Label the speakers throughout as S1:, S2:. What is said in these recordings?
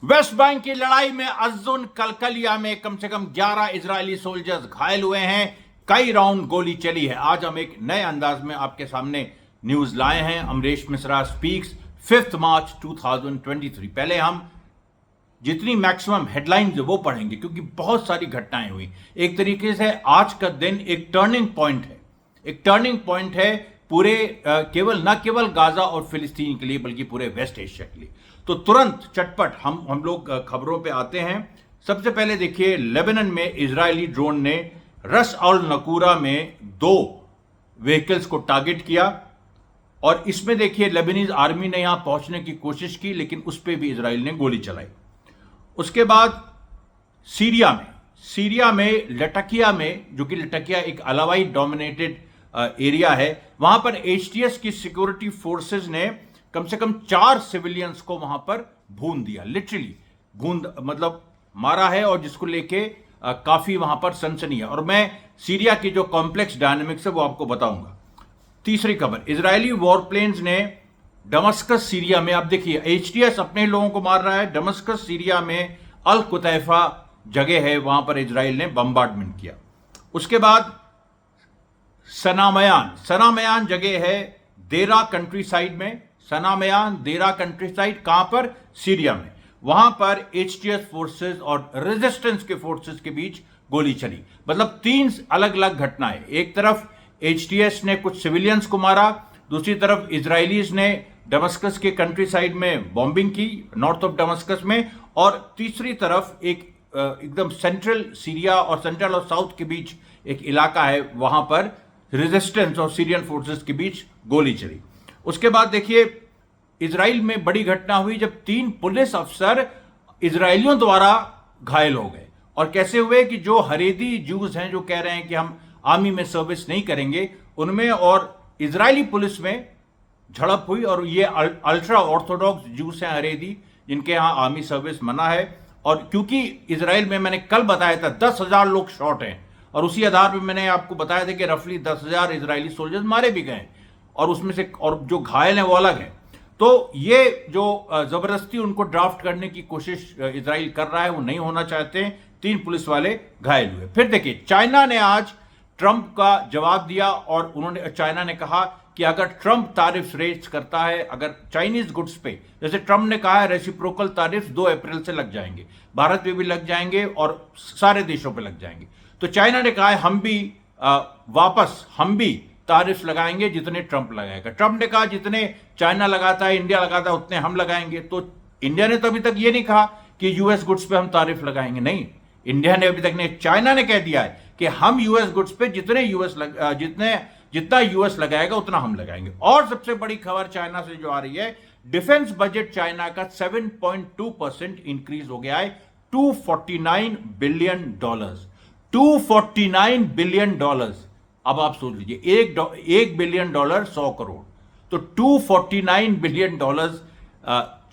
S1: West Bank की लड़ाई में अज़्ज़ुन कलकलिया में कम से कम 11 इजरायली सोल्जर्स घायल हुए हैं। कई राउंड गोली चली है। आज हम एक नए अंदाज में आपके सामने न्यूज लाए हैं। अमरीश मिश्रा स्पीक्स 5 मार्च 2023। पहले हम जितनी मैक्सिमम हेडलाइंस वो पढ़ेंगे क्योंकि बहुत सारी घटनाएं हुई। एक तरीके से आज का दिन एक टर्निंग पॉइंट है। एक टर्निंग पॉइंट है पूरे न केवल गाजा और फिलिस्तीन के लिए बल्कि पूरे वेस्ट एशिया के लिए। तो तुरंत चटपट हम लोग खबरों पे आते हैं। सबसे पहले देखिए, लेबनान में इजरायली ड्रोन ने रस अल नकूरा में 2 व्हीकल्स को टारगेट किया और इसमें देखिए लेबनीज आर्मी ने यहां पहुंचने की कोशिश की लेकिन उस पर भी इजराइल ने गोली चलाई। उसके बाद सीरिया में लटकिया में, जो कि लटकिया एक अलावाई डोमिनेटेड एरिया है, वहां पर एचटीएस की सिक्योरिटी फोर्सेस ने कम से कम 4 सिविलियंस को वहां पर भून दिया। लिटरली भून मतलब मारा है और जिसको लेके काफी वहां पर सनसनी है। और मैं सीरिया की जो कॉम्प्लेक्स डायनेमिक्स है वो आपको बताऊंगा। तीसरी खबर, इजरायली वॉरप्लेन्स ने दमस्कस सीरिया में, आप देखिए एचटीएस अपने लोगों को मार रहा है। दमस्कस सीरिया में अल कुतैफा जगह है, वहां पर इजराइल ने बम्बार्डमेंट किया। उसके बाद सनामयान जगह है देरा कंट्री साइड में। देरा कंट्री साइड कहां पर? सीरिया में। वहां पर एचटीएस फोर्सेस और रेजिस्टेंस के फोर्सेस के बीच गोली चली। मतलब 3 अलग अलग घटनाएं। एक तरफ एचटीएस ने कुछ सिविलियंस को मारा, दूसरी तरफ इजरायलीज ने दमस्कस के कंट्री साइड में बॉम्बिंग की, नॉर्थ ऑफ दमस्कस में, और तीसरी तरफ एक एकदम सेंट्रल सीरिया और सेंट्रल और साउथ के बीच एक इलाका है, वहां पर रेजिस्टेंस और सीरियन फोर्सेस के बीच गोली चली। उसके बाद देखिए इजराइल में बड़ी घटना हुई जब 3 पुलिस अफसर इजरायलियों द्वारा घायल हो गए। और कैसे हुए कि जो हरेदी जूस हैं, जो कह रहे हैं कि हम आर्मी में सर्विस नहीं करेंगे, उनमें और इजरायली पुलिस में झड़प हुई। और ये अल्ट्रा ऑर्थोडॉक्स जूस हैं हरेदी, जिनके यहां आर्मी सर्विस मना है। और क्योंकि इजराइल में मैंने कल बताया था 10,000 लोग शॉट हैं, और उसी आधार पर मैंने आपको बताया था कि रफली 10,000 इजरायली सोल्जर्स मारे भी गए और उसमें से और जो घायल हैं वो अलग हैं। तो ये जो जबरदस्ती उनको ड्राफ्ट करने की कोशिश इजराइल कर रहा है वो नहीं होना चाहते हैं। 3 पुलिस वाले घायल हुए। फिर देखिए चाइना ने आज ट्रंप का जवाब दिया और चाइना ने कहा कि अगर ट्रंप तारिफ रेज करता है, अगर चाइनीज गुड्स पे, जैसे ट्रंप ने कहा है रेसिप्रोकल तारिफ 2 अप्रैल से लग जाएंगे, भारत पे भी लग जाएंगे और सारे देशों पे लग जाएंगे। तो चाइना ने कहा है हम भी तारिफ लगाएंगे जितने ट्रंप लगाएगा। ट्रंप ने कहा जितने चाइना लगाता है, इंडिया लगाता है, उतने हम लगाएंगे। तो इंडिया ने तो अभी तक ये नहीं कहा कि यूएस गुड्स पे हम तारिफ लगाएंगे, नहीं। इंडिया ने अभी तक नहीं, चाइना ने कह दिया है कि हम यूएस गुड्स पे जितना यूएस लगाएगा उतना हम लगाएंगे। और सबसे बड़ी खबर चाइना से जो आ रही है, डिफेंस बजट चाइना का 7.2% इंक्रीज हो गया है, $249 बिलियन। $249 बिलियन। अब आप सोच लीजिए, $1 बिलियन 100 करोड़, तो $249 बिलियन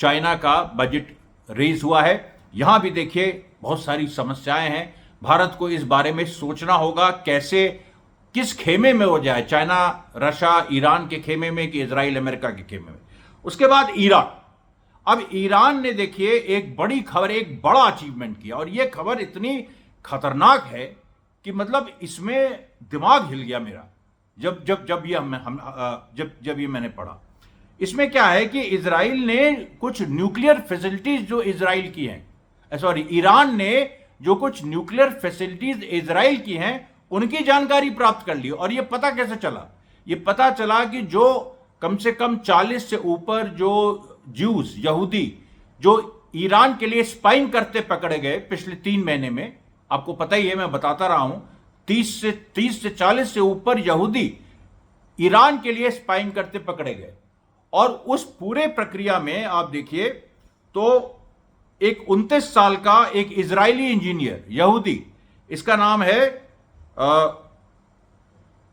S1: चाइना का बजट रेज हुआ है। यहां भी देखिए बहुत सारी समस्याएं हैं। भारत को इस बारे में सोचना होगा कैसे, किस खेमे में हो जाए, चाइना रशिया ईरान के खेमे में कि इजराइल अमेरिका के खेमे में। उसके बाद ईरान। अब ईरान ने देखिए एक बड़ी खबर, एक बड़ा अचीवमेंट किया, और यह खबर इतनी खतरनाक है कि मतलब इसमें दिमाग हिल गया मेरा जब ये मैंने पढ़ा। इसमें क्या है कि इजराइल ने कुछ न्यूक्लियर फैसिलिटीज जो इजराइल की हैं, ईरान ने जो कुछ न्यूक्लियर फैसिलिटीज इजराइल की हैं उनकी जानकारी प्राप्त कर ली। और यह पता कैसे चला? यह पता चला कि जो कम से कम 40 से ऊपर जो ज्यूज, यहूदी, जो ईरान के लिए स्पाइंग करते पकड़े गए पिछले 3 महीने में, आपको पता ही है, मैं बताता रहा हूं, 30 से 40 से ऊपर यहूदी ईरान के लिए स्पाइंग करते पकड़े गए। और उस पूरे प्रक्रिया में आप देखिए तो एक 29 साल का एक इजरायली इंजीनियर यहूदी, इसका नाम है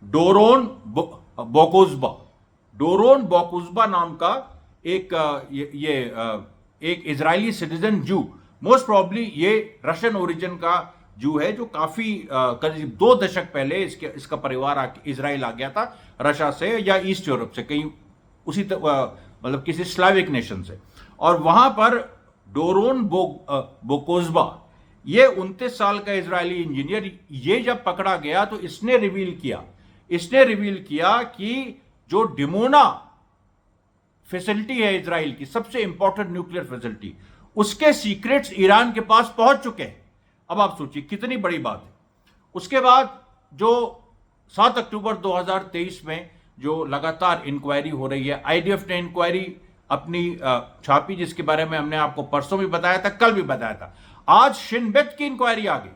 S1: डोरोन बोकुजबा नाम का एक इजरायली सिटीजन जू, मोस्ट प्रॉब्ली ये रशियन ओरिजिन का जू है, जो काफी करीब 2 दशक पहले इसका परिवार इजराइल आ गया था रशिया से या ईस्ट यूरोप से, कहीं उसी मतलब किसी स्लाविक नेशन से। और वहां पर डोरोन बोकोजबा, ये 29 साल का इजरायली इंजीनियर, ये जब पकड़ा गया तो इसने रिवील किया कि जो डिमोना फैसिलिटी है इजराइल की, सबसे इंपॉर्टेंट न्यूक्लियर फैसिलिटी, उसके सीक्रेट्स ईरान के पास पहुंच चुके हैं। अब आप सोचिए कितनी बड़ी बात है। उसके बाद जो 7 अक्टूबर 2023 में जो लगातार इंक्वायरी हो रही है, आईडीएफ ने इंक्वायरी अपनी छापी, जिसके बारे में हमने आपको परसों भी बताया था, कल भी बताया था। आज शिनबेट की इंक्वायरी आ गई।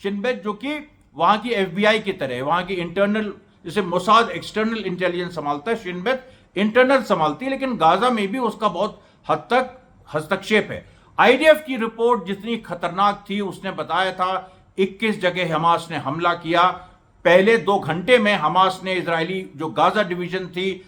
S1: शिनबेट जो कि वहां की एफबीआई की तरह है, वहां की इंटरनल, जैसे मोसाद एक्सटर्नल इंटेलिजेंस संभालता है, शिनबेट इंटरनल संभालती है, लेकिन गाजा में भी उसका बहुत हद तक हस्तक्षेप है। आईडीएफ की रिपोर्ट जितनी खतरनाक थी, उसने बताया था 21 जगह हमास ने हमला किया। पहले 2 घंटे में हमास ने इजरायली जो गाजा डिवीजन थी,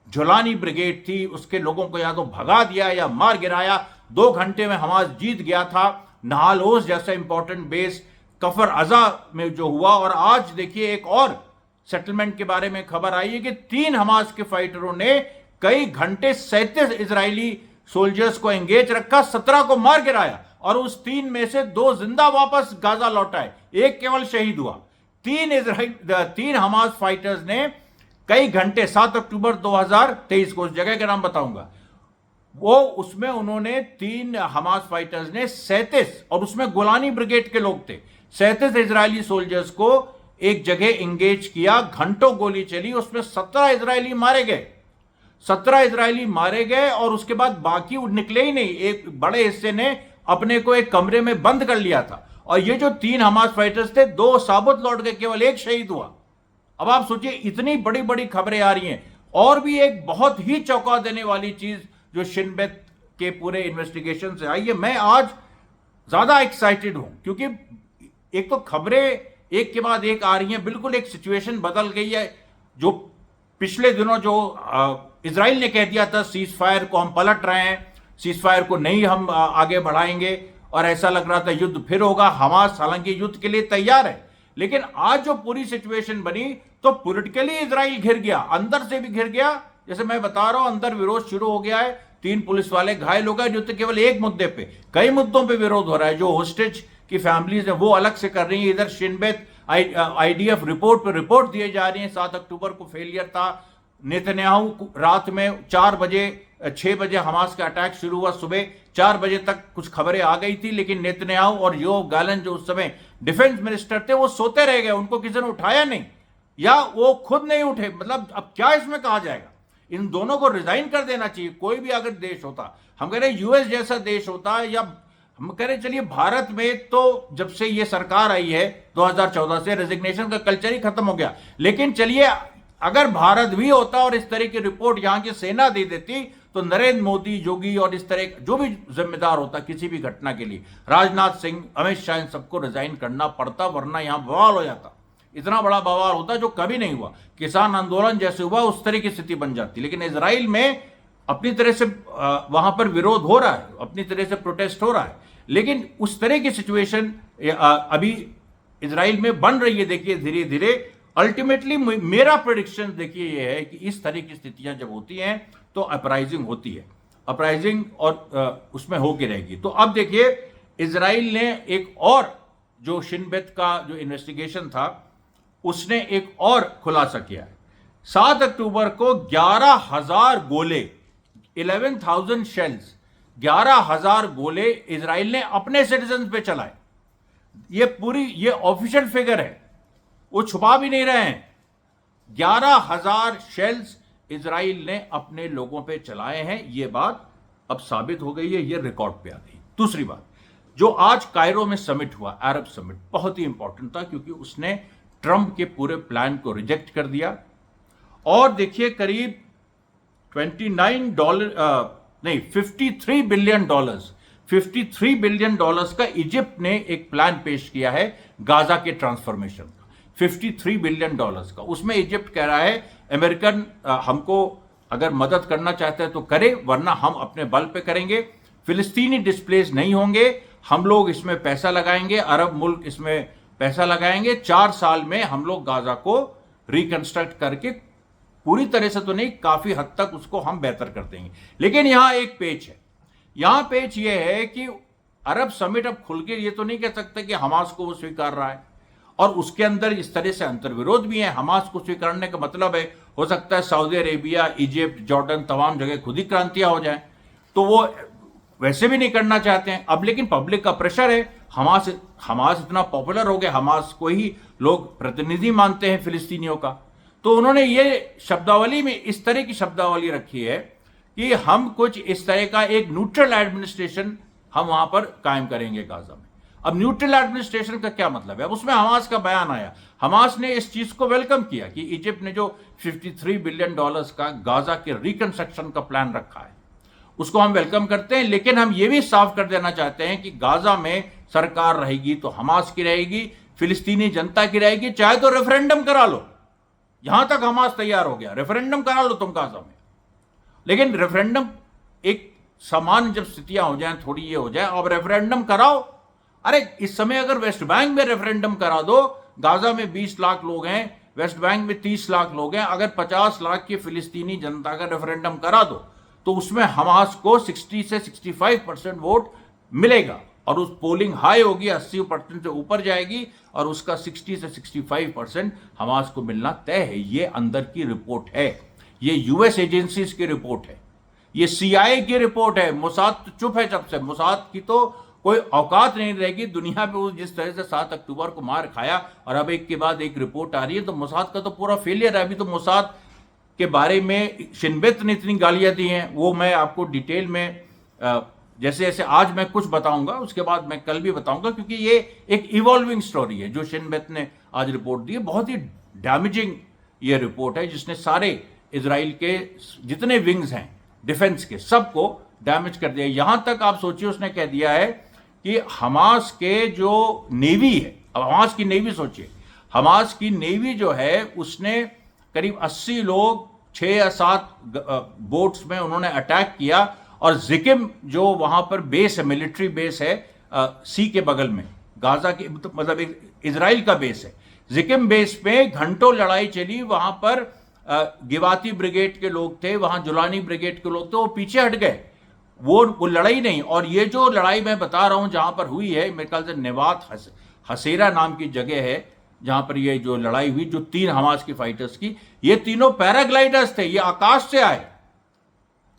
S1: जुलानी ब्रिगेड थी, उसके लोगों को या तो भगा दिया या मार गिराया। 2 घंटे में हमास जीत गया था। नहाल ओज जैसा इंपॉर्टेंट बेस कफर अजा में जो हुआ। और आज देखिए एक और सेटलमेंट के बारे में खबर आई है कि 3 हमास के फाइटरों ने कई घंटे 37 इजरायली सोल्जर्स को एंगेज रखा, 17 को मार गिराया, और उस 3 में से 2 जिंदा वापस गाजा लौटाए, एक केवल शहीद हुआ। 3 हमास फाइटर्स ने कई घंटे, 7 अक्टूबर 2023 को, उस जगह का नाम बताऊंगा, वो उसमें उन्होंने 3 हमास फाइटर्स ने 37, और उसमें गोलानी ब्रिगेड के लोग थे, 37 इजरायली सोल्जर्स को एक जगह एंगेज किया। घंटों गोली चली, उसमें 17 इजरायली मारे गए, 17 इजरायली मारे गए, और उसके बाद बाकी निकले ही नहीं। एक बड़े हिस्से ने अपने को एक कमरे में बंद कर लिया था। और ये जो 3 हमास फाइटर्स थे, 2 साबुत लौट गए, केवल एक शहीद हुआ। अब आप सोचिए, इतनी बड़ी बड़ी खबरें आ रही हैं। और भी एक बहुत ही चौंका देने वाली चीज जो शिनबेट के पूरे इन्वेस्टिगेशन से आई है, मैं आज ज्यादा एक्साइटेड हूं, क्योंकि एक तो खबरें एक के बाद एक आ रही हैं, बिल्कुल एक सिचुएशन बदल गई है। जो पिछले दिनों जो इजराइल ने कह दिया था सीज फायर को हम पलट रहे हैं, सीज फायर को नहीं हम आगे बढ़ाएंगे, और ऐसा लग रहा था युद्ध फिर होगा। हमास हालांकि युद्ध के लिए तैयार है, लेकिन आज जो पूरी सिचुएशन बनी, तो पॉलिटिकली इजराइल घिर गया, अंदर से भी घिर गया। जैसे मैं बता रहा हूं, अंदर विरोध शुरू हो गया है। 3 पुलिस वाले घायल हो गए, जो तो केवल एक मुद्दे पे, कई मुद्दों पे विरोध हो रहा है। जो होस्टेज की फैमिलीज है वो अलग से कर रही है, इधर शिनबेट आईडीएफ रिपोर्ट पर रिपोर्ट दिए जा रही है। 7 अक्टूबर को फेलियर था। नेतन्याहू रात में 6 बजे हमास का अटैक शुरू हुआ, सुबह 4 बजे तक कुछ खबरें आ गई थी, लेकिन नेतन्याहू और योव गालन जो उस समय डिफेंस मिनिस्टर थे, वो सोते रह गए, उनको किसी ने उठाया नहीं, या वो खुद नहीं उठे। मतलब अब क्या इसमें कहा जाएगा, इन दोनों को रिजाइन कर देना चाहिए। कोई भी अगर देश होता, हम कह रहे हैं यूएस जैसा देश होता, या हम कह रहे चलिए भारत में तो जब से ये सरकार आई है 2014 से, रेजिग्नेशन का कल्चर ही खत्म हो गया। लेकिन चलिए अगर भारत भी होता और इस तरह की रिपोर्ट यहां की सेना दे देती, तो नरेंद्र मोदी, योगी और इस तरह जो भी जिम्मेदार होता किसी भी घटना के लिए, राजनाथ सिंह, अमित शाह, इन सबको रिजाइन करना पड़ता, वरना यहां बवाल हो जाता। इतना बड़ा बवाल होता जो कभी नहीं हुआ। किसान आंदोलन जैसे हुआ उस तरह की स्थिति बन जाती। लेकिन इजराइल में अपनी तरह से वहां पर विरोध हो रहा है, अपनी तरह से प्रोटेस्ट हो रहा है, लेकिन उस तरह की सिचुएशन अभी इजराइल में बन रही है। देखिए धीरे धीरे अल्टीमेटली मेरा प्रेडिक्शन देखिए ये है कि इस तरह की स्थितियां जब होती हैं तो अपराइजिंग होती है, अपराइजिंग और उसमें होके रहेगी। तो अब देखिए इजराइल ने एक और, जो शिनबेट का जो इन्वेस्टिगेशन था, उसने एक और खुलासा किया है। 7 अक्टूबर को 11,000 गोले, 11,000 शेल्स, 11,000 गोले इजराइल ने अपने सिटीजन पे चलाए। ये ऑफिशियल फिगर है, वो छुपा भी नहीं रहे हैं। 11,000 शेल्स इजराइल ने अपने लोगों पे चलाए हैं। ये बात अब साबित हो गई है, ये रिकॉर्ड पे आ गई। दूसरी बात, जो आज कायरो में समिट हुआ, अरब समिट, बहुत ही इंपॉर्टेंट था, क्योंकि उसने ट्रंप के पूरे प्लान को रिजेक्ट कर दिया। और देखिए करीब $53 बिलियन, $53 बिलियन का इजिप्ट ने एक प्लान पेश किया है गाजा के ट्रांसफॉर्मेशन का, $53 बिलियन का। उसमें इजिप्ट कह रहा है अमेरिकन हमको अगर मदद करना चाहते हैं तो करे, वरना हम अपने बल पे करेंगे। फिलिस्तीनी डिस्प्लेस नहीं होंगे, हम लोग इसमें पैसा लगाएंगे, अरब मुल्क इसमें पैसा लगाएंगे। 4 साल में हम लोग गाजा को रिकंस्ट्रक्ट करके, पूरी तरह से तो नहीं, काफी हद तक उसको हम बेहतर कर देंगे। लेकिन यहां एक पेच है, यहां पेच ये है कि अरब समिट अब खुल के ये तो नहीं कह सकते कि हमास को वो स्वीकार रहा है, और उसके अंदर इस तरह से अंतर्विरोध भी है। हमास को स्वीकारने का मतलब है, हो सकता है सऊदी अरेबिया, इजिप्ट, जॉर्डन, तमाम जगह खुद ही क्रांतियां हो जाए, तो वो वैसे भी नहीं करना चाहते हैं। अब लेकिन पब्लिक का प्रेशर है, हमास इतना पॉपुलर हो गया, हमास को ही लोग प्रतिनिधि मानते हैं फिलिस्तीनियों का, तो उन्होंने ये शब्दावली में इस तरह की शब्दावली रखी है कि हम कुछ इस तरह का एक न्यूट्रल एडमिनिस्ट्रेशन हम वहां पर कायम करेंगे गाजा में। अब न्यूट्रल एडमिनिस्ट्रेशन का क्या मतलब है? अब उसमें हमास का बयान आया, हमास ने इस चीज को वेलकम किया कि इजिप्ट ने जो $53 बिलियन का गाजा के रिकंस्ट्रक्शन का प्लान रखा है उसको हम वेलकम करते हैं, लेकिन हम ये भी साफ कर देना चाहते हैं कि गाजा में सरकार रहेगी तो हमास की रहेगी, फिलिस्तीनी जनता की रहेगी, चाहे तो रेफरेंडम करा लो। यहां तक हमास तैयार हो गया, रेफरेंडम करा लो तुम गाजा में, लेकिन रेफरेंडम एक समान जब स्थितियां हो जाएं, थोड़ी ये हो जाए, अब रेफरेंडम कराओ। अरे इस समय अगर वेस्ट बैंक में रेफरेंडम करा दो, गाजा में 20 लाख लोग हैं, वेस्ट बैंक में 30 लाख लोग हैं, अगर 50 लाख की फिलिस्तीनी जनता का रेफरेंडम करा दो तो उसमें हमास को 60 से 65% वोट मिलेगा, और उस पोलिंग हाई होगी, 80% से ऊपर जाएगी, और उसका 60 से 65% हमास को मिलना तय है। ये अंदर की रिपोर्ट है, ये यूएस एजेंसीज की रिपोर्ट है, ये सीआईए की रिपोर्ट है। मोसाद तो चुप है जब से, मोसाद की तो कोई औकात नहीं रहेगी दुनिया पे। वो जिस तरह से 7 अक्टूबर को मार खाया और अब एक के बाद एक रिपोर्ट आ रही है, तो मोसाद का तो पूरा फेलियर है। अभी तो मोसाद के बारे में शिनबेत ने इतनी गालियां दी हैं, वो मैं आपको डिटेल में जैसे जैसे आज मैं कुछ बताऊंगा उसके बाद मैं कल भी बताऊंगा, क्योंकि ये एक इवॉल्विंग स्टोरी है जो शिनबेत ने आज रिपोर्ट दी है। बहुत ही डैमेजिंग ये रिपोर्ट है, जिसने सारे इजराइल के जितने विंग्स हैं डिफेंस के सबको डैमेज कर दिया। यहां तक आप सोचिए, उसने कह दिया है कि हमास के जो नेवी है, अब हमास की नेवी सोचिए, हमास की नेवी जो है उसने करीब 80 लोग 6 या 7 बोट्स में उन्होंने अटैक किया, और जिकिम जो वहां पर बेस है, मिलिट्री बेस है सी के बगल में, गाजा के मतलब इजराइल का बेस है, जिकिम बेस पे घंटों लड़ाई चली। वहां पर गिवाती ब्रिगेड के लोग थे, वहां जुलानी ब्रिगेड के लोग थे, वो पीछे हट गए, वो लड़ाई नहीं। और ये जो लड़ाई मैं बता रहा हूं जहां पर हुई है, मेरे ख्याल से नेवात हसेरा नाम की जगह है जहां पर ये जो लड़ाई हुई, जो 3 हमास की फाइटर्स की, ये तीनों पैराग्लाइडर्स थे, ये आकाश से आए।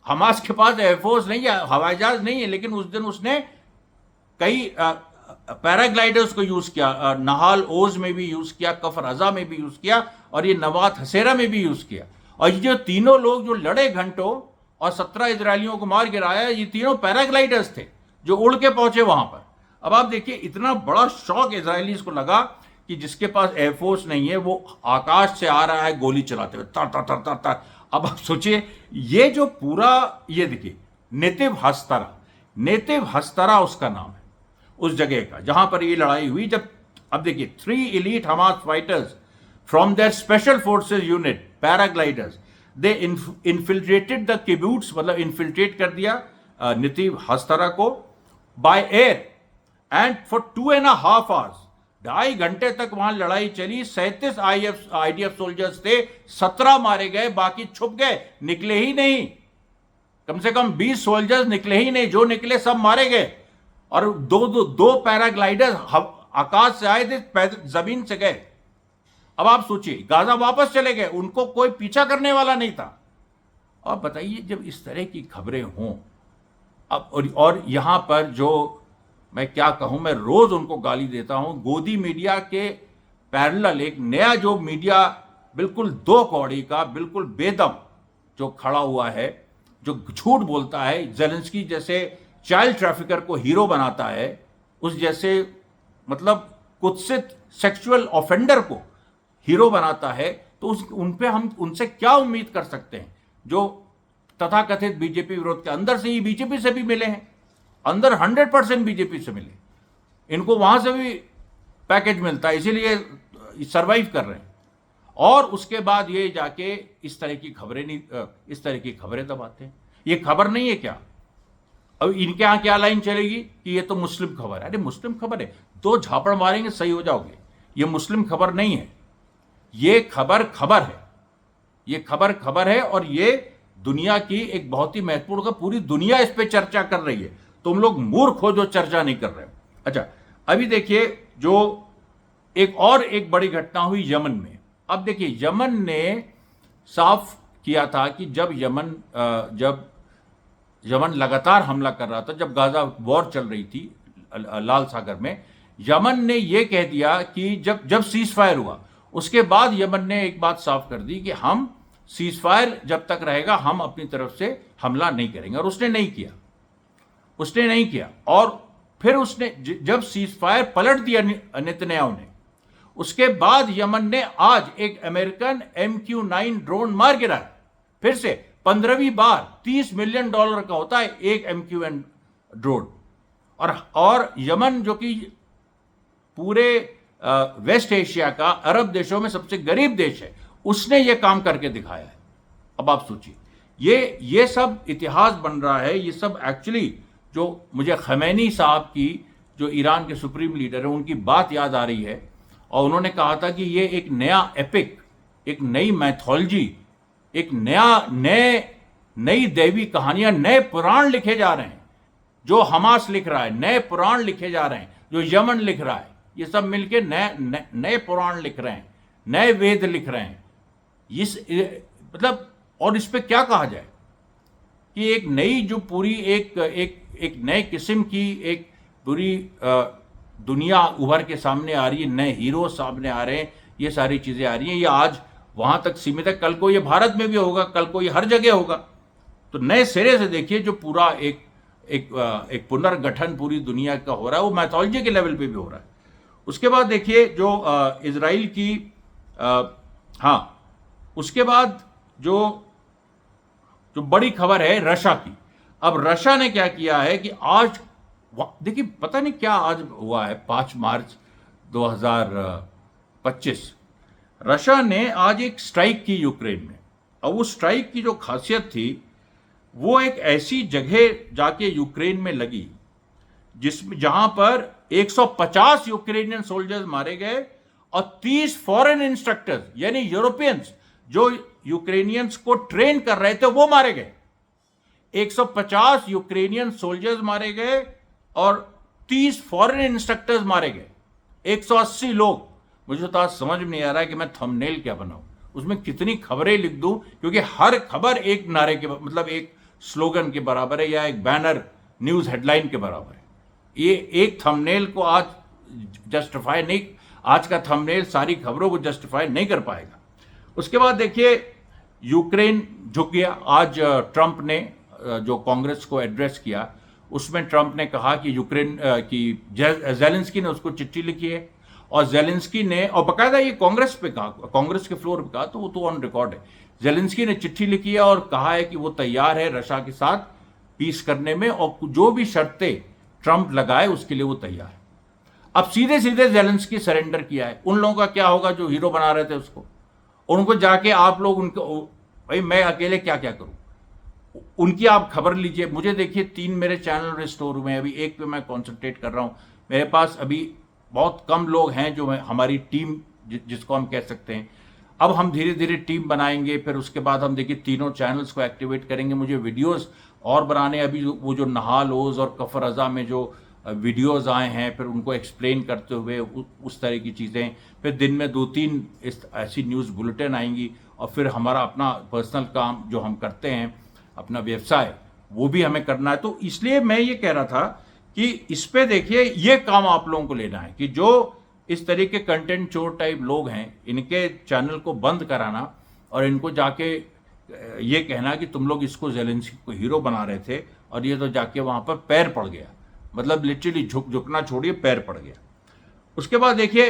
S1: हमास के पास एयरफोर्स नहीं है, हवाई जहाज नहीं है, लेकिन उस दिन उसने कई पैराग्लाइडर्स को यूज किया, नहाल ओज में भी यूज किया, कफर अजा में भी यूज किया, और ये नवात हसेरा में भी यूज किया। और ये जो तीनों लोग जो लड़े घंटों और 17 इजरायलियों को मार गिराया, ये तीनों पैराग्लाइडर्स थे जो उड़ के पहुंचे वहां पर। अब आप देखिए, इतना बड़ा शौक इजरायलीज को लगा कि जिसके पास एयरफोर्स नहीं है वो आकाश से आ रहा है गोली चलाते हुए, तर तर तर तर तर। अब आप सोचिए, ये जो पूरा, ये देखिए नेतिव हस्तरा उसका नाम है उस जगह का जहां पर ये लड़ाई हुई। जब अब देखिए 3 elite Hamas fighters from there special forces unit paragliders, they infiltrated the kibbutz, मतलब इन्फिल्ट्रेट कर दिया नेतिव हस्तरा को by air, and for 2.5 hours, 2.5 घंटे तक वहां लड़ाई चली। 37 आईडीएफ सोल्जर्स थे, 17 मारे गए, बाकी छुप गए, निकले ही नहीं। कम से कम 20 सोल्जर्स निकले ही नहीं, जो निकले सब मारे गए। और दो पैराग्लाइडर आकाश से आए थे, जमीन से गए। अब आप सोचिए, गाजा वापस चले गए, उनको कोई पीछा करने वाला नहीं था। अब बताइए, जब इस तरह की खबरें हों, अब और यहां पर जो मैं क्या कहूं, मैं रोज उनको गाली देता हूं, गोदी मीडिया के पैरेलल एक नया जो मीडिया बिल्कुल 2 कौड़ी का, बिल्कुल बेदम जो खड़ा हुआ है, जो झूठ बोलता है, जेलेंस्की जैसे चाइल्ड ट्रैफिकर को हीरो बनाता है, उस जैसे मतलब कुत्सित सेक्सुअल ऑफेंडर को हीरो बनाता है, तो उन पे हम उनसे क्या उम्मीद कर सकते हैं, जो तथाकथित बीजेपी विरोध के अंदर से ही बीजेपी से भी मिले हैं, अंदर 100% बीजेपी से मिले, इनको वहां से भी पैकेज मिलता है, इसीलिए सरवाइव कर रहे हैं। और उसके बाद ये जाके इस तरह की खबरें नहीं, इस तरह की खबरें दबाते हैं। ये खबर नहीं है क्या? अब इनके यहां क्या लाइन चलेगी कि ये तो मुस्लिम खबर है। अरे मुस्लिम खबर है, 2 झापड़ मारेंगे सही हो जाओगे। ये मुस्लिम खबर नहीं है, ये खबर है, ये खबर है, और ये दुनिया की एक बहुत ही महत्वपूर्ण का, पूरी दुनिया इस पे चर्चा कर रही है, तुम लोग मूर्ख हो जो चर्चा नहीं कर रहे हो। अच्छा, अभी देखिए जो एक बड़ी घटना हुई यमन में। अब देखिए यमन ने साफ किया था कि जब यमन लगातार हमला कर रहा था, जब गाजा वॉर चल रही थी लाल सागर में, यमन ने यह कह दिया कि जब सीज फायर हुआ उसके बाद यमन ने एक बात साफ कर दी कि हम सीज फायर जब तक रहेगा हम अपनी तरफ से हमला नहीं करेंगे, और उसने नहीं किया। और फिर उसने जब सीज फायर पलट दिया नेतन्याहू ने, उसके बाद यमन ने आज एक अमेरिकन MQ-9 ड्रोन मार गिराया, फिर से 15वीं बार। $30 मिलियन का होता है एक MQ-9 ड्रोन। और यमन जो कि पूरे वेस्ट एशिया का, अरब देशों में सबसे गरीब देश है, उसने यह काम करके दिखाया है। अब आप सोचिए, ये सब इतिहास बन रहा है। ये सब एक्चुअली जो मुझे खमैनी साहब की, जो ईरान के सुप्रीम लीडर है, उनकी बात याद आ रही है। और उन्होंने कहा था कि ये एक नया एपिक, एक नई मैथोलॉजी, एक नई दैवी कहानियां, नए पुराण लिखे जा रहे हैं। जो हमास लिख रहा है, नए पुराण लिखे जा रहे हैं। जो यमन लिख रहा है, ये सब मिलके नए पुराण लिख रहे हैं, नए वेद लिख रहे हैं। मतलब, और इस पे क्या कहा जाए कि एक नई जो पूरी एक नए किस्म की एक पूरी दुनिया उभर के सामने आ रही है, नए हीरो सामने आ रहे हैं, ये सारी चीजें आ रही हैं। ये आज वहां तक सीमित है, कल को ये भारत में भी होगा, कल को ये हर जगह होगा। तो नए सिरे से देखिए जो पूरा एक पुनर्गठन पूरी दुनिया का हो रहा है, वो मैथोलॉजी के लेवल पे भी हो रहा है। उसके बाद देखिए जो इजराइल की, उसके बाद जो बड़ी खबर है रशिया की। अब रशिया ने क्या किया है कि आज देखिए, पता नहीं क्या आज हुआ है, 5 मार्च 2025, रशिया ने आज एक स्ट्राइक की यूक्रेन में। और वो स्ट्राइक की जो खासियत थी, वो एक ऐसी जगह जाके यूक्रेन में लगी जहां पर 150 यूक्रेनियन सोल्जर्स मारे गए और 30 फॉरेन इंस्ट्रक्टर्स, यानी यूरोपियंस जो यूक्रेनियंस को ट्रेन कर रहे थे, वो मारे गए। 150 यूक्रेनियन सोल्जर्स मारे गए और 30 फॉरेन इंस्ट्रक्टर्स मारे गए। 180 लोग। मुझे तो आज समझ में नहीं आ रहा है कि मैं थंबनेल क्या बनाऊं, उसमें कितनी खबरें लिख दूं, क्योंकि हर खबर एक नारे के, मतलब एक स्लोगन के बराबर है, या एक बैनर न्यूज हेडलाइन के बराबर है। ये एक थंबनेल को आज जस्टिफाई नहीं, आज का थंबनेल सारी खबरों को जस्टिफाई नहीं कर पाएगा। उसके बाद देखिए यूक्रेन झुक गया। आज ट्रंप ने जो कांग्रेस को एड्रेस किया, उसमें ट्रंप ने कहा कि यूक्रेन की जेलेंस्की ने उसको चिट्ठी लिखी है, और जेलेंस्की ने, और बकायदा ये कांग्रेस पे कहा, कांग्रेस के फ्लोर पे कहा, तो वो तो ऑन रिकॉर्ड है। जेलेंस्की ने चिट्ठी लिखी है और कहा है कि वो तैयार है रशिया के साथ पीस करने में, और जो भी शर्तें ट्रंप लगाए उसके लिए वो तैयार है। अब सीधे सीधे जेलेंस्की सरेंडर किया है। उन लोगों का क्या होगा जो हीरो बना रहे थे उसको? उनको जाके आप लोग उनको, भाई मैं अकेले क्या क्या करूं, उनकी आप खबर लीजिए। मुझे देखिए 3 मेरे चैनल रिस्टोर हुए हैं, अभी एक पे मैं कॉन्सेंट्रेट कर रहा हूं। मेरे पास अभी बहुत कम लोग हैं जो हमारी टीम जिसको हम कह सकते हैं। अब हम धीरे धीरे टीम बनाएंगे, फिर उसके बाद हम देखिए तीनों चैनल्स को एक्टिवेट करेंगे। मुझे वीडियोस और बनाने, अभी वो जो नहाल ओज और कफर अज़ा में जो वीडियोस आए हैं, फिर उनको एक्सप्लेन करते हुए उस तरह की चीज़ें, फिर दिन में 2-3 ऐसी न्यूज़ बुलेटिन आएंगी, और फिर हमारा अपना पर्सनल काम जो हम करते हैं, अपना व्यवसाय, वो भी हमें करना है। तो इसलिए मैं ये कह रहा था कि इस पे देखिए ये काम आप लोगों को लेना है कि जो इस तरह के कंटेंट चोर टाइप लोग हैं, इनके चैनल को बंद कराना और इनको जाके ये कहना कि तुम लोग इसको जेलेंस्की को हीरो बना रहे थे, और ये तो जाके वहां पर पैर पड़ गया, मतलब लिटरली झुकना छोड़िए, पैर पड़ गया। उसके बाद देखिए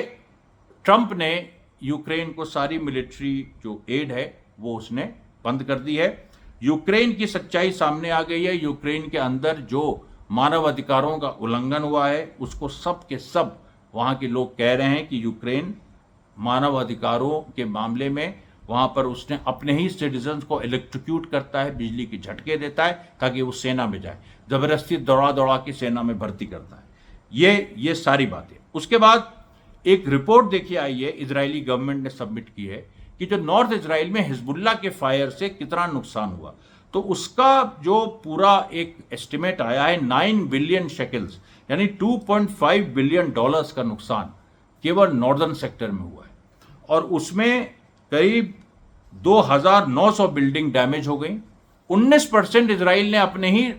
S1: ट्रंप ने यूक्रेन को सारी मिलिट्री जो एड है वो उसने बंद कर दी है। यूक्रेन की सच्चाई सामने आ गई है। यूक्रेन के अंदर जो मानव अधिकारों का उल्लंघन हुआ है, उसको सब के सब वहां के लोग कह रहे हैं कि यूक्रेन मानव अधिकारों के मामले में वहां पर उसने अपने ही सिटीजन्स को इलेक्ट्रोक्यूट करता है, बिजली के झटके देता है ताकि वो सेना में जाए, जबरदस्ती दौड़ा के सेना में भर्ती करता है। ये सारी बातें। उसके बाद एक रिपोर्ट देखिए आई है, इजरायली गवर्नमेंट ने सबमिट की है कि जो नॉर्थ इजराइल में हिजबुल्लाह के फायर से कितना नुकसान हुआ। तो उसका जो पूरा एक एस्टिमेट आया है 9 बिलियन शेकल्स, यानी 2.5 बिलियन डॉलर्स का नुकसान केवल नॉर्दर्न सेक्टर में हुआ है। और उसमें करीब 2,900 बिल्डिंग डैमेज हो गई। 19% इजराइल ने अपने ही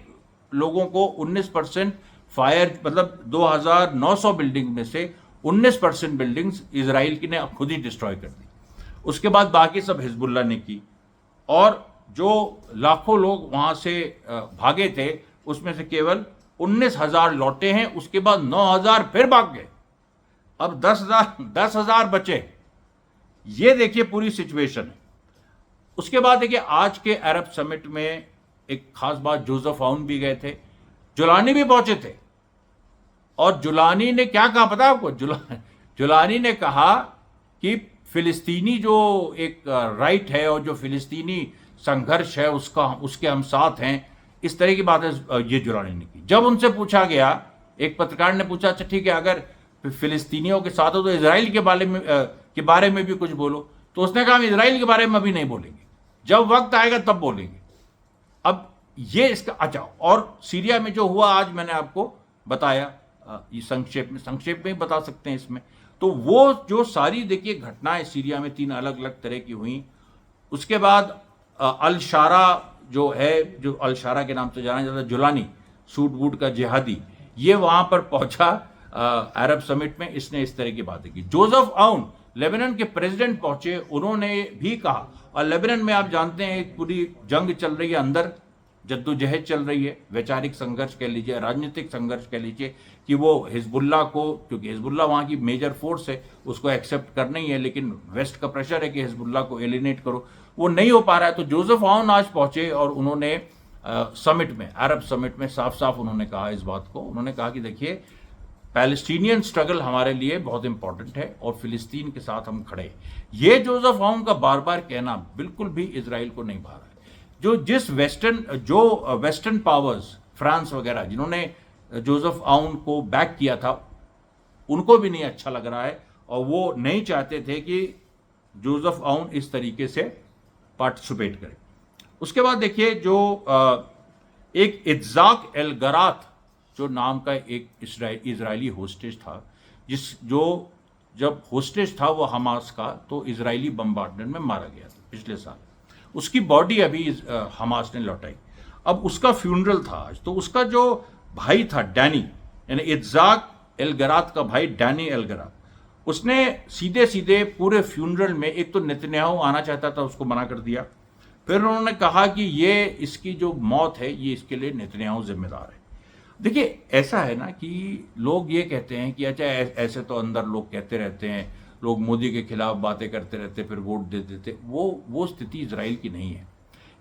S1: लोगों को 19% फायर, मतलब 2,900 बिल्डिंग में से 19% बिल्डिंग्स इजराइल की ने खुद ही डिस्ट्रॉय कर दी। उसके बाद बाकी सब हिजबुल्ला ने की, और जो लाखों लोग वहां से भागे थे उसमें से केवल 19,000 लौटे हैं। उसके बाद 9,000 फिर भाग गए, अब 10,000 बचे। ये देखिए पूरी सिचुएशन है। उसके बाद देखिए आज के अरब समिट में एक खास बात, जोसेफ आउन भी गए थे, जुलानी भी पहुंचे थे। और जुलानी ने क्या कहा पता है आपको? जुलानी ने कहा कि फिलिस्तीनी जो एक राइट है और जो फिलिस्तीनी संघर्ष है उसके हम साथ हैं, इस तरह की बातें ये जुलानी ने की। जब उनसे पूछा गया, एक पत्रकार ने पूछा अच्छा ठीक है अगर फिलिस्तीनियों के साथ हो तो इसराइल के बारे में भी कुछ बोलो, तो उसने कहा हम इसराइल के बारे में अभी नहीं बोलेंगे, जब वक्त आएगा तब बोलेंगे। अब ये इसका अच्छा, और सीरिया में जो हुआ आज मैंने आपको बताया, ये संक्षेप में बता सकते हैं इसमें। तो वो जो सारी देखिए घटनाएं सीरिया में 3 अलग अलग तरह की हुई। उसके बाद अल शारा जो है, जो अल शारा के नाम से जाना जाता है, जुलानी सूट बूट का जिहादी, ये वहां पर पहुंचा अरब समिट में, इसने इस तरह की बातें की। जोसेफ आउन लेबनान के प्रेसिडेंट पहुंचे, उन्होंने भी कहा, और लेबनान में आप जानते हैं एक पूरी जंग चल रही है, अंदर जद्दोजहद चल रही है, वैचारिक संघर्ष कह लीजिए, राजनीतिक संघर्ष कह लीजिए, कि वो हिजबुल्ला को, क्योंकि हिजबुल्ला वहाँ की मेजर फोर्स है, उसको एक्सेप्ट करना ही है, लेकिन वेस्ट का प्रेशर है कि हिजबुल्ला को एलिनेट करो, वो नहीं हो पा रहा है। तो जोसेफ आउन आज पहुंचे और उन्होंने समिट में, अरब समिट में साफ साफ उन्होंने कहा इस बात को। उन्होंने कहा कि देखिए पैलेस्टीनियन स्ट्रगल हमारे लिए बहुत इंपॉर्टेंट है और फिलिस्तीन के साथ हम खड़े। ये जोसेफ आउन का बार बार कहना बिल्कुल भी इसराइल को नहीं भा रहा है। जो वेस्टर्न पावर्स, फ्रांस वगैरह, जिन्होंने जोसेफ आउन को बैक किया था, उनको भी नहीं अच्छा लग रहा है और वो नहीं चाहते थे कि जोसेफ आउन इस तरीके से पार्टिसिपेट करे। उसके बाद देखिए जो एक इत्जाक एल गरात जो नाम का एक इजरायली होस्टेज था, जब होस्टेज था वो हमास का, तो इजरायली बम्बार्डमेंट में मारा गया था पिछले साल। उसकी बॉडी अभी हमास ने लौटाई। अब उसका फ्यूनरल था आज, तो उसका जो भाई था डैनी, यानी इत्जाक एल गरात का भाई डैनी एल गरात, उसने सीधे सीधे पूरे फ्यूनरल में, एक तो नेतन्याहू आना चाहता था, उसको मना कर दिया। फिर उन्होंने कहा कि ये इसकी जो मौत है ये इसके लिए नेतन्याहू जिम्मेदार है। देखिए ऐसा है ना कि लोग ये कहते हैं कि अच्छा ऐसे तो अंदर लोग कहते रहते हैं, लोग मोदी के खिलाफ बातें करते रहते फिर वोट दे देते। वो स्थिति इजराइल की नहीं है।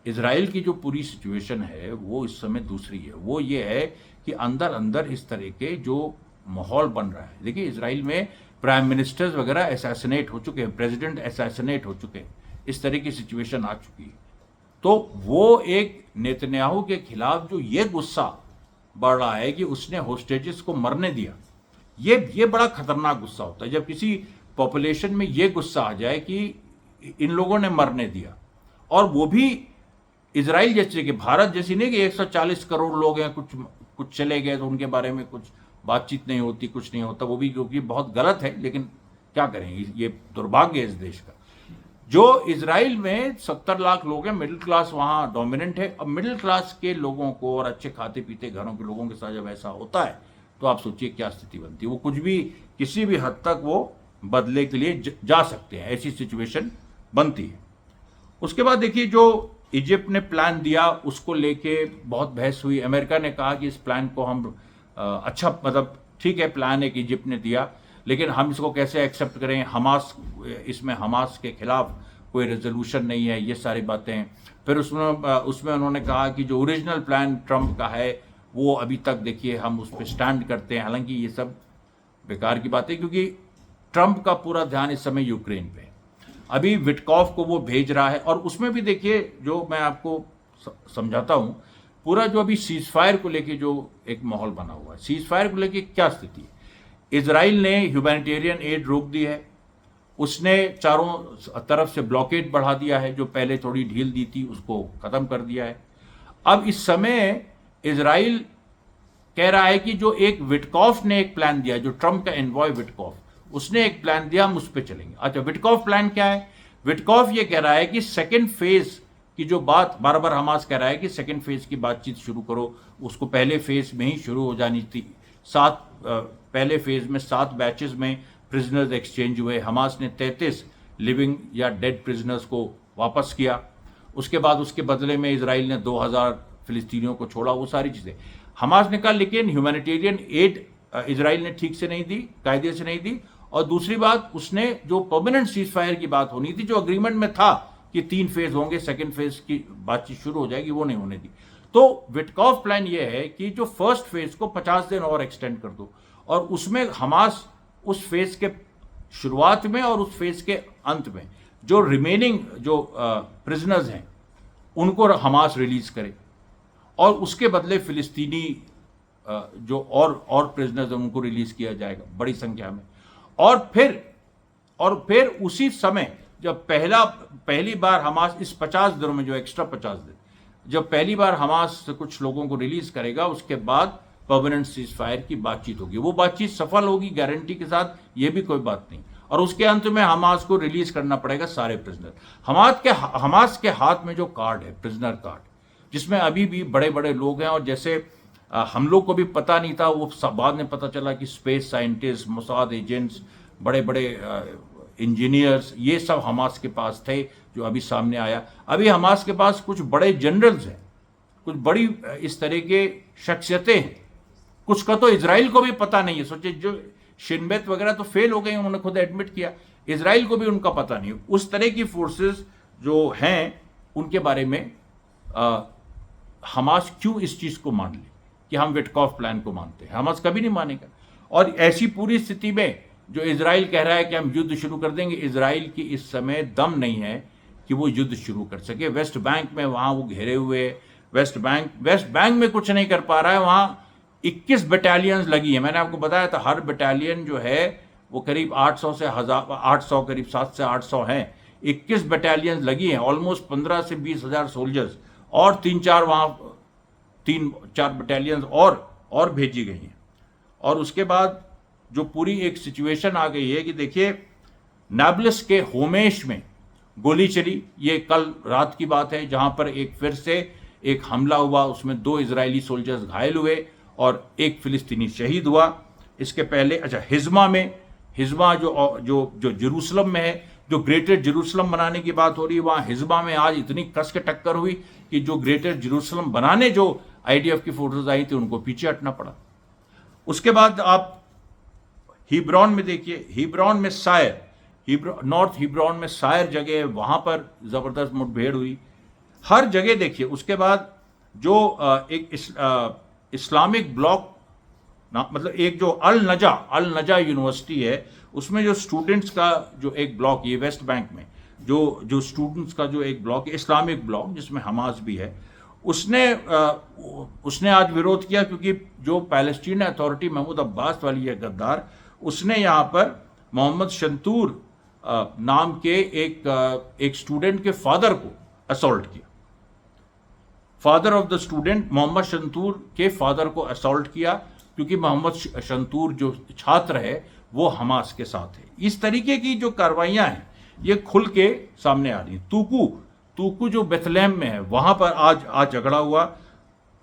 S1: इजराइल की जो पूरी सिचुएशन है वो इस समय दूसरी है। वो ये है कि अंदर अंदर इस तरह के जो माहौल बन रहा है। देखिए इजराइल में प्राइम मिनिस्टर्स वगैरह असैसिनेट हो चुके हैं, प्रेसिडेंट असैसिनेट हो चुके हैं, इस तरह की सिचुएशन आ चुकी है। तो वो एक नेतन्याहू के खिलाफ जो ये गुस्सा बढ़ रहा है कि उसने होस्टेजेस को मरने दिया, ये बड़ा खतरनाक गुस्सा होता है। जब किसी पॉपुलेशन में ये गुस्सा आ जाए कि इन लोगों ने मरने दिया, और वो भी इजराइल जैसे कि भारत जैसी नहीं कि 140 करोड़ लोग हैं, कुछ चले गए तो उनके बारे में कुछ बातचीत नहीं होती, कुछ नहीं होता, वो भी क्योंकि बहुत गलत है, लेकिन क्या करें, ये दुर्भाग्य है इस देश का। जो इजराइल में 70 लाख लोग हैं, मिडिल क्लास वहां डोमिनेंट है। अब मिडिल क्लास के लोगों को और अच्छे खाते पीते घरों के लोगों के साथ जब ऐसा होता है तो आप सोचिए क्या स्थिति बनती है। वो कुछ भी, किसी भी हद तक वो बदले के लिए जा सकते हैं, ऐसी सिचुएशन बनती है। उसके बाद देखिए जो इजिप्ट ने प्लान दिया उसको लेके बहुत बहस हुई। अमेरिका ने कहा कि इस प्लान को हम अच्छा, मतलब ठीक है प्लान एक इजिप्ट ने दिया, लेकिन हम इसको कैसे एक्सेप्ट करें, इसमें हमास के खिलाफ कोई रेजोल्यूशन नहीं है, ये सारी बातें। फिर उसमें उन्होंने कहा कि जो ओरिजिनल प्लान ट्रंप का है वो अभी तक देखिए हम उस पर स्टैंड करते हैं। हालांकि ये सब बेकार की बात है क्योंकि ट्रंप का पूरा ध्यान इस समय यूक्रेन पे। अभी विटकॉफ को वो भेज रहा है, और उसमें भी देखिए जो मैं आपको समझाता हूँ, पूरा जो अभी सीज फायर को लेके जो एक माहौल बना हुआ है, सीज फायर को लेके क्या स्थिति है। इजराइल ने ह्यूमैनिटेरियन एड रोक दी है, उसने चारों तरफ से ब्लॉकेड बढ़ा दिया है, जो पहले थोड़ी ढील दी थी उसको खत्म कर दिया है। अब इस समय इजराइल कह रहा है कि जो एक विटकॉफ ने एक प्लान दिया, जो ट्रंप का एनवॉय विटकॉफ, उसने एक प्लान दिया, हम उस पर चलेंगे। अच्छा, विटकॉफ प्लान क्या है? विटकॉफ ये कह रहा है कि सेकेंड फेज की जो बात बार बार हमास कह रहा है कि सेकेंड फेज की बातचीत शुरू करो, उसको पहले फेज में ही शुरू हो जानी थी। पहले फेज में 7 बैचेस में प्रिजनर्स एक्सचेंज हुए। हमास ने 33 लिविंग या डेड प्रिजनर्स को वापस किया। उसके बाद उसके बदले में इजराइल ने 2000 फिलिस्तीनियों को छोड़ा, वो सारी चीज़ें हमास ने कहा। लेकिन ह्यूमैनिटेरियन एड इजराइल ने ठीक से नहीं दी, कायदे से नहीं दी। और दूसरी बात, उसने जो परमानेंट सीज फायर की बात होनी थी, जो अग्रीमेंट में था कि 3 फेज होंगे, सेकेंड फेज की बातचीत शुरू हो जाएगी, वो नहीं होने दी। तो विटकॉफ प्लान ये है कि जो फर्स्ट फेज को 50 दिन और एक्सटेंड कर दो, और उसमें हमास उस फेज के शुरुआत में और उस फेज के अंत में जो रिमेनिंग जो प्रिजनर्स हैं उनको हमास रिलीज करे, और उसके बदले फिलिस्तीनी जो और प्रिजनर्स हैं उनको रिलीज किया जाएगा बड़ी संख्या में। और फिर उसी समय जब पहली बार हमास इस 50 दिनों में, जो एक्स्ट्रा 50 दिन, जब पहली बार हमास कुछ लोगों को रिलीज करेगा, उसके बाद परमानेंट सीज फायर की बातचीत होगी। वो बातचीत सफल होगी गारंटी के साथ, ये भी कोई बात नहीं। और उसके अंत में हमास को रिलीज करना पड़ेगा सारे प्रिजनर। हमास के हाथ में जो कार्ड है, प्रिजनर कार्ड, जिसमें अभी भी बड़े बड़े लोग हैं, और जैसे हम लोग को भी पता नहीं था, वो बाद में पता चला कि स्पेस साइंटिस्ट, मोसाद एजेंट्स, बड़े बड़े इंजीनियर्स, ये सब हमास के पास थे, जो अभी सामने आया। अभी हमास के पास कुछ बड़े जनरल्स हैं, कुछ बड़ी इस तरह के शख्सियतें हैं, कुछ का तो इजराइल को भी पता नहीं है। सोचिए, जो शिन बेत वगैरह तो फेल हो गए, उन्होंने खुद एडमिट किया, इजराइल को भी उनका पता नहीं। उस तरह की फोर्सेस जो हैं, उनके बारे में हमास क्यों इस चीज को मान ले कि हम विटकॉफ प्लान को मानते हैं? हमास कभी नहीं मानेगा। और ऐसी पूरी स्थिति में जो इजराइल कह रहा है कि हम युद्ध शुरू कर देंगे, इजराइल की इस समय दम नहीं है कि वो युद्ध शुरू कर सके। वेस्ट बैंक में वहां वो घेरे हुए, वेस्ट बैंक में कुछ नहीं कर पा रहा है। वहां 21 बटालियंस लगी है। मैंने आपको बताया था, हर बटालियन जो है वो करीब 800 से 800, करीब 7 से 800 हैं। 21 बटालियंस लगी हैं, ऑलमोस्ट 15 से 20 हजार सोल्जर्स, और 3-4 वहां 3-4 बटालियंस और भेजी गई हैं। और उसके बाद जो पूरी एक सिचुएशन आ गई है कि देखिए, नाब्लस के होमेश में गोली चली। ये कल रात की बात है, जहां पर फिर से एक हमला हुआ, उसमें 2 इजरायली सोल्जर्स घायल हुए और 1 फिलिस्तीनी शहीद हुआ। इसके पहले हिजमा जो जेरूसलम में है, जो ग्रेटर जेरूसलम बनाने की बात हो रही है, वहां हिजमा में आज इतनी कस के टक्कर हुई कि जो ग्रेटर जेरूसलम बनाने जो आईडीएफ की फोर्सेस आई थी, उनको पीछे हटना पड़ा। उसके बाद आप हिब्रॉन में देखिए, हिब्रॉन में नॉर्थ हिब्रॉन में सायर जगह है, वहां पर जबरदस्त मुठभेड़ हुई। हर जगह देखिए। उसके बाद जो एक इस्लामिक ब्लॉक, मतलब एक जो अल नजा यूनिवर्सिटी है, उसमें जो स्टूडेंट्स का जो एक ब्लॉक, ये वेस्ट बैंक में जो स्टूडेंट्स का जो एक ब्लॉक है, इस्लामिक ब्लॉक, जिसमें हमास भी है, उसने आज विरोध किया, क्योंकि जो पैलेस्टीन अथॉरिटी महमूद अब्बास वाली है गद्दार, उसने यहाँ पर मोहम्मद शंतूर नाम के एक स्टूडेंट के फादर को असॉल्ट किया। Father of the student, Mohammed Shantour के फादर को असॉल्ट किया, क्योंकि मोहम्मद शंतूर जो छात्र है वो हमास के साथ है। इस तरीके की जो कार्रवाइयां हैं, ये खुल के सामने आ रही हैं। तूकू जो बेथलेहम में है, वहां पर आज झगड़ा हुआ,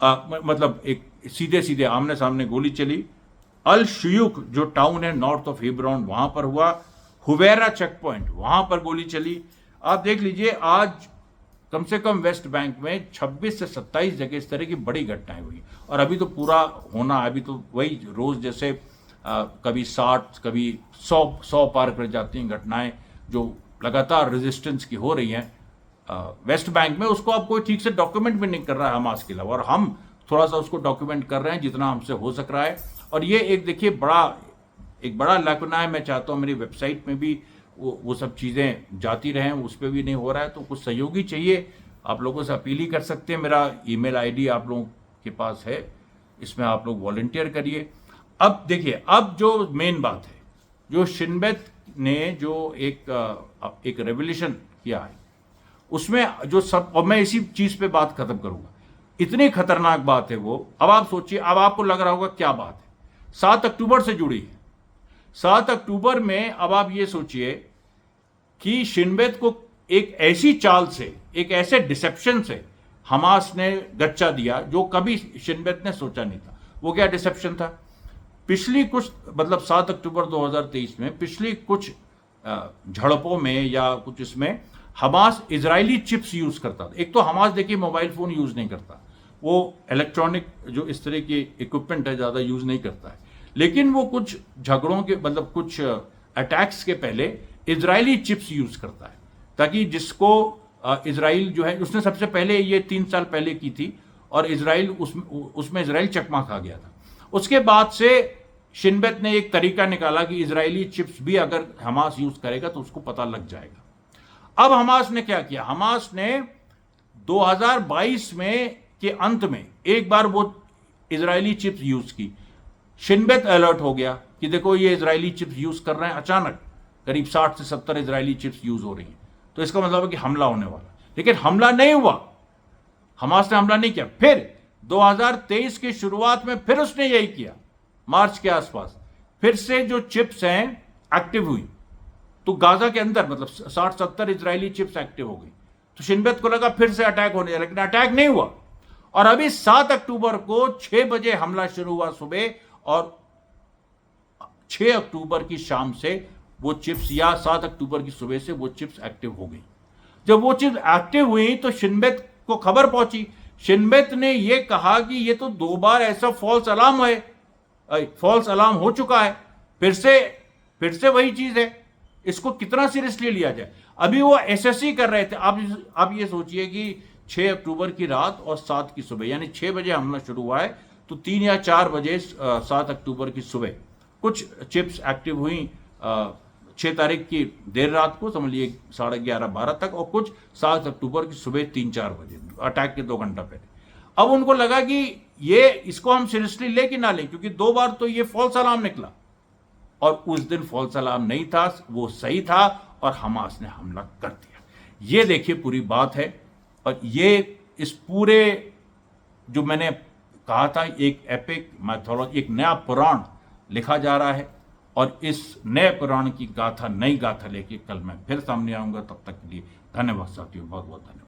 S1: मतलब एक सीधे आमने सामने गोली चली। अल शुयूक जो टाउन है नॉर्थ ऑफ हिब्रॉन, वहां पर हुआ। हुवेरा चेक पॉइंट, वहां पर गोली चली। आप देख लीजिए, आज कम से कम वेस्ट बैंक में 26 से 27 जगह इस तरह की बड़ी घटनाएं हुई। और अभी तो पूरा होना, अभी तो वही रोज जैसे कभी 60, कभी 100 पार कर जाती हैं घटनाएं, जो लगातार रेजिस्टेंस की हो रही हैं वेस्ट बैंक में। उसको अब कोई ठीक से डॉक्यूमेंट भी नहीं कर रहा है हमास के अलावा, और हम थोड़ा सा उसको डॉक्यूमेंट कर रहे हैं जितना हमसे हो सक रहा है। और ये एक देखिए एक बड़ा लकना है। मैं चाहता हूँ मेरी वेबसाइट में भी वो सब चीज़ें जाती रहें, उस पर भी नहीं हो रहा है। तो कुछ सहयोगी चाहिए, आप लोगों से अपील ही कर सकते हैं। मेरा ईमेल आईडी आप लोगों के पास है, इसमें आप लोग वॉलंटियर करिए। अब देखिए, अब जो मेन बात है, जो शिन बेत ने जो एक रेवोल्यूशन किया है, उसमें जो सब, और मैं इसी चीज़ पे बात खत्म करूंगा, इतनी खतरनाक बात है वो। अब आप सोचिए, अब आपको लग रहा होगा क्या बात है, 7 अक्टूबर से जुड़ी है। 7 अक्टूबर में अब आप ये सोचिए कि शिन बेत को एक ऐसी चाल से, एक ऐसे डिसेप्शन से हमास ने गच्चा दिया जो कभी शिन बेत ने सोचा नहीं था। वो क्या डिसेप्शन था? पिछली कुछ, मतलब 7 अक्टूबर 2023 में पिछली कुछ झड़पों में या कुछ इसमें हमास इजरायली चिप्स यूज करता था। एक तो हमास देखिए मोबाइल फोन यूज नहीं करता, वो इलेक्ट्रॉनिक जो इस तरह के इक्विपमेंट है ज़्यादा यूज नहीं करता है, लेकिन वो कुछ झगड़ों के, मतलब कुछ अटैक्स के पहले इजरायली चिप्स यूज करता है, ताकि जिसको इजराइल जो है उसने सबसे पहले ये 3 साल पहले की थी और इजराइल उसमें इजराइल चकमा खा गया था। उसके बाद से शिन बेत ने एक तरीका निकाला कि इजरायली चिप्स भी अगर हमास यूज करेगा तो उसको पता लग जाएगा। अब हमास ने क्या किया? हमास ने 2022 में के अंत में एक बार वो इजरायली चिप्स यूज की। शिन बेत अलर्ट हो गया कि देखो ये इजरायली चिप्स यूज कर रहे हैं, अचानक करीब 60 से 70 इजरायली चिप्स यूज हो रही हैं, तो इसका मतलब है कि हमला होने वाला। लेकिन हमला नहीं हुआ, हमास ने हमला नहीं किया। फिर 2023 की शुरुआत में फिर उसने यही किया, मार्च के आसपास फिर से जो चिप्स हैं एक्टिव हुई, तो गाजा के अंदर मतलब 60-70 इजरायली चिप्स एक्टिव हो गई। तो शिन बेत को लगा फिर से अटैक होने, लेकिन अटैक नहीं हुआ। और अभी 7 अक्टूबर को 6 बजे हमला शुरू हुआ सुबह, और 6 अक्टूबर की शाम से वो चिप्स, या 7 अक्टूबर की सुबह से वो चिप्स एक्टिव हो गई। जब वो चिप्स एक्टिव हुई तो शिन बेत को खबर पहुंची। शिन बेत ने ये कहा कि ये तो 2 बार ऐसा फॉल्स अलार्म है, फॉल्स अलार्म हो चुका है, फिर से वही चीज है, इसको कितना सीरियसली लिया जाए। अभी वो एसएससी कर रहे थे। अब ये सोचिए कि 6 अक्टूबर की रात और 7 की सुबह, यानी 6 बजे हमला शुरू हुआ है, तो 3 या 4 बजे 7 अक्टूबर की सुबह कुछ चिप्स एक्टिव हुई। 6 तारीख की देर रात को, समझ लिए 11:30-12 तक, और कुछ 7 अक्टूबर की सुबह 3-4 बजे, अटैक के 2 घंटा पहले। अब उनको लगा कि ये इसको हम सीरियसली ले कि ना लें, क्योंकि 2 बार तो ये फॉल्स अलार्म निकला, और उस दिन फॉल्स अलार्म नहीं था, वो सही था, और हमास ने हमला कर दिया। ये देखिए पूरी बात है, और ये इस पूरे जो मैंने कहा था एक एपिक मैथोलॉजी, एक नया पुराण लिखा जा रहा है, और इस नए पुराण की गाथा, नई गाथा लेके कल मैं फिर सामने आऊंगा। तब तक के लिए धन्यवाद साथियों, बहुत बहुत धन्यवाद।